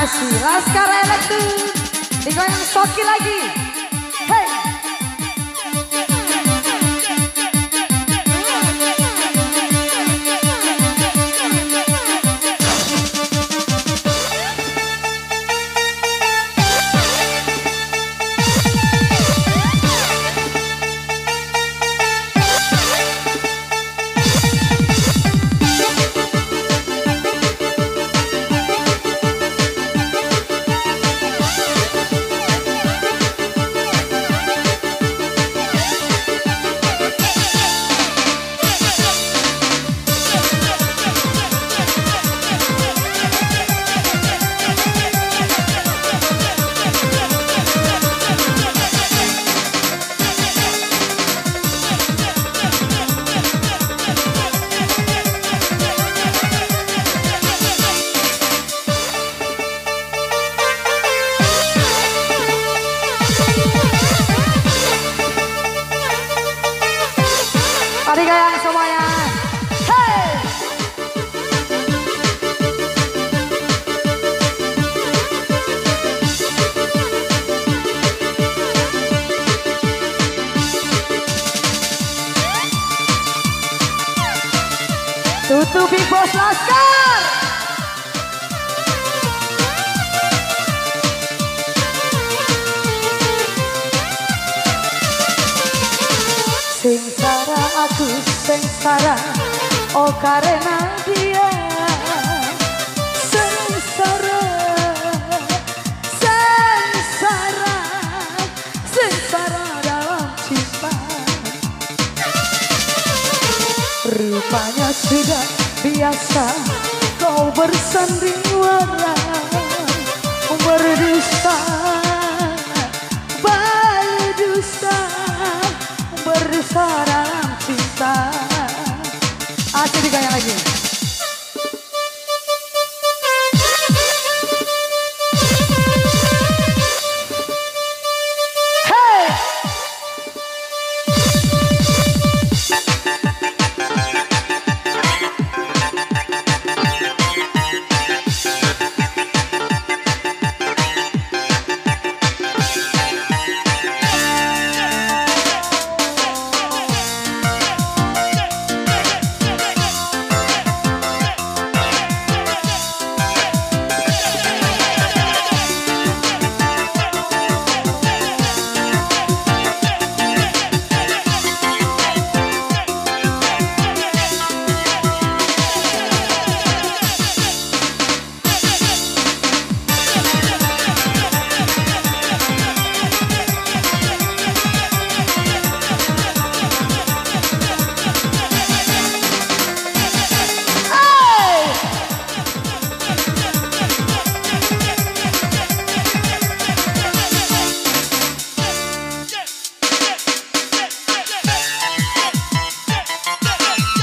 Asih Laskar Elektrik digoyang Soki lagi. Hey. Mari goyang semuanya. Hey. Tutupi Bos Laskar. Sengsara aku sengsara, oh karena dia. Sengsara, sengsara, sengsara dalam cinta. Rupanya sudah biasa kau bersandiwara, berdusta, berdusta, berdusta dalam cinta. Asik digoyang lagi.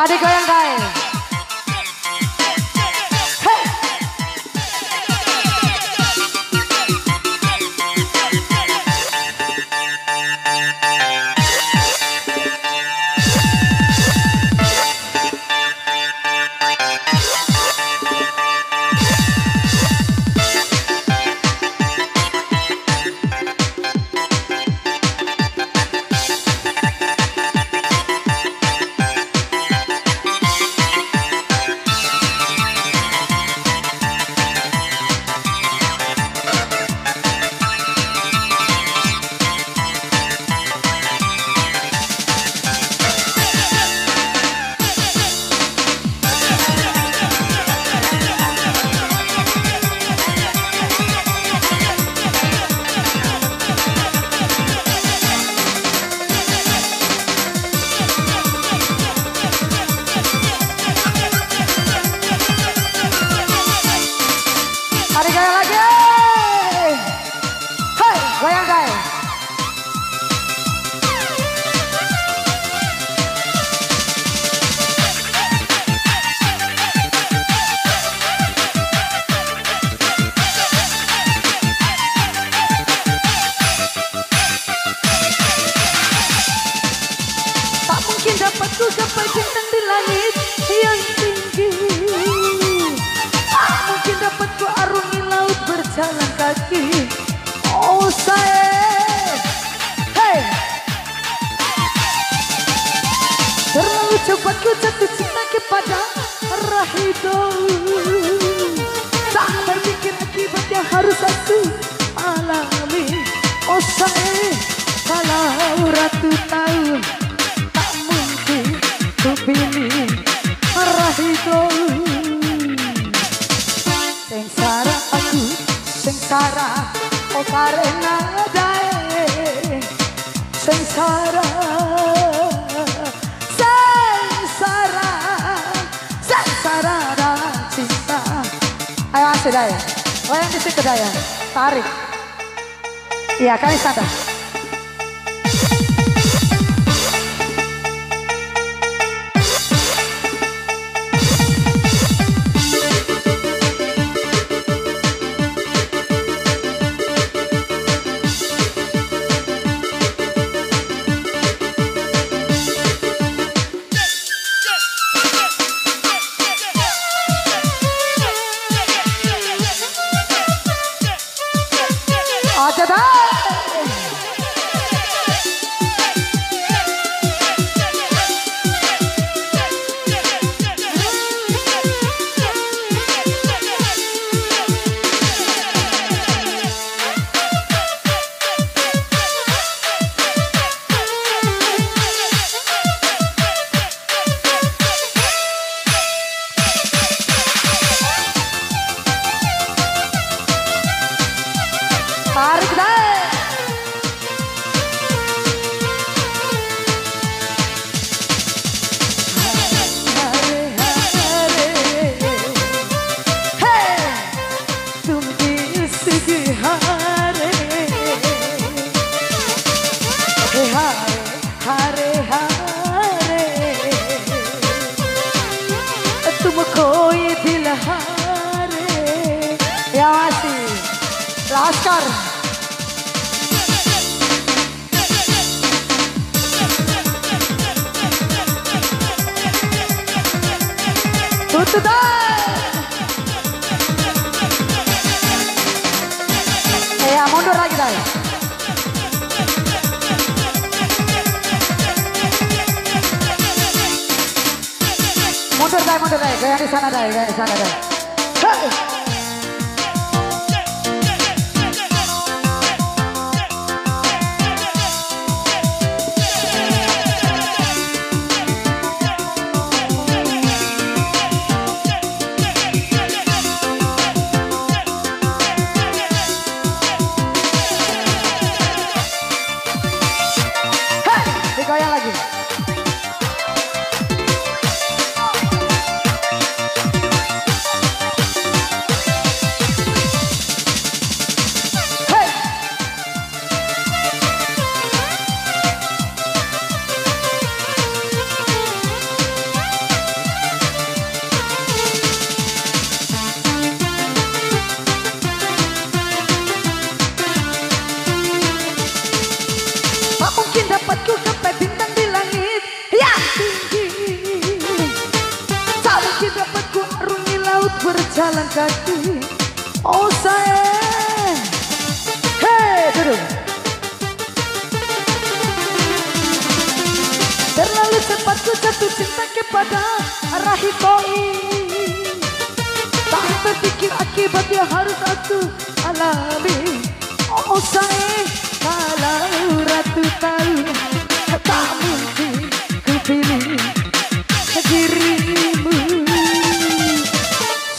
Adik goyang guys. Hey. Adik goyang lagi. Hey, goyang guys. Tak mungkin dapat ku gapai bintang di langit yang tinggi. Tak mungkin dapat ku arungi laut berjalan. dapatku jatuh cinta kepada Rahido. Tak berpikir akibat yang harus aku alami. Oh sayang, kalau ratu tahu tak mungkin ku pilih Rahido. Sengsara aku, sengsara, oh karena dae. Sengsara, sengsara, sengsara dan cinta. Ayo asik daya, oh yang di situ daya, tarik. Iya kami sadar. Aja dah. Tarik dah. Ya masih Laskar. Tutup dah. Ya mundur lagi dah. Mundur dah, gaya di sana dah, gaya di sana dah. Hey. Digoyang lagi. Hey. Tak mungkin dapat ku capai bintang di langit yang tinggi. Tak mungkin dapat ku arungi laut berjalan kaki. Oh sayang, hei duduk. Terlalu cepat ku jatuh cinta kepada Rahitoi. Tak terpikir akibat yang harus aku alami. Oh sayang, kalau ratu tahu tak mungkin ku pilih dirimu.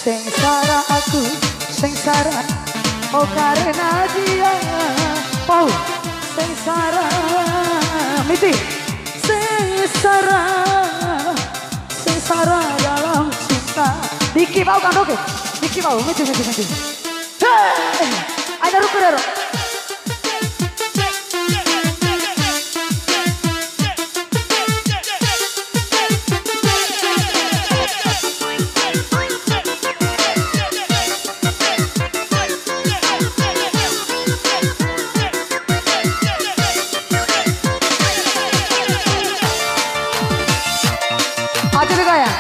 Sengsara aku, sengsara, oh karena dia. Oh sengsara, miti. Sengsara, sengsara dalam cinta. Diki bau kan oke? Diki bau, miti. Hei, ada rukurero. Aja deh ya.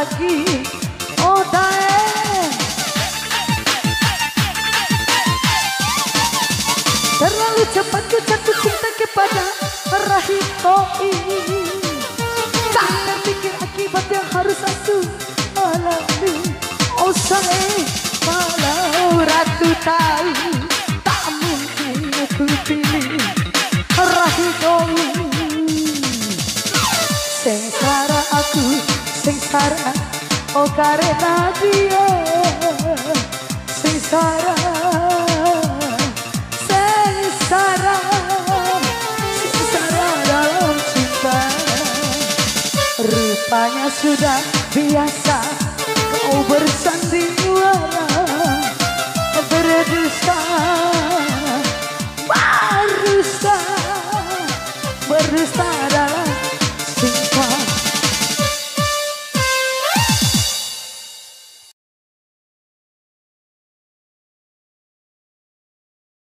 lagi. Oh dae, terlalu cepat ku jatuh cinta kepada Rahitoi. Tak terpikir akibat yang harus aku alami. Oh sayang, kalau ratu tahu, tak mungkin aku pilih Rahitoi. Sengsara aku, sengsara, oh karena dia. Sengsara, sengsara, sengsara dalam cinta. Rupanya sudah biasa kau bersandiwara, berdusta.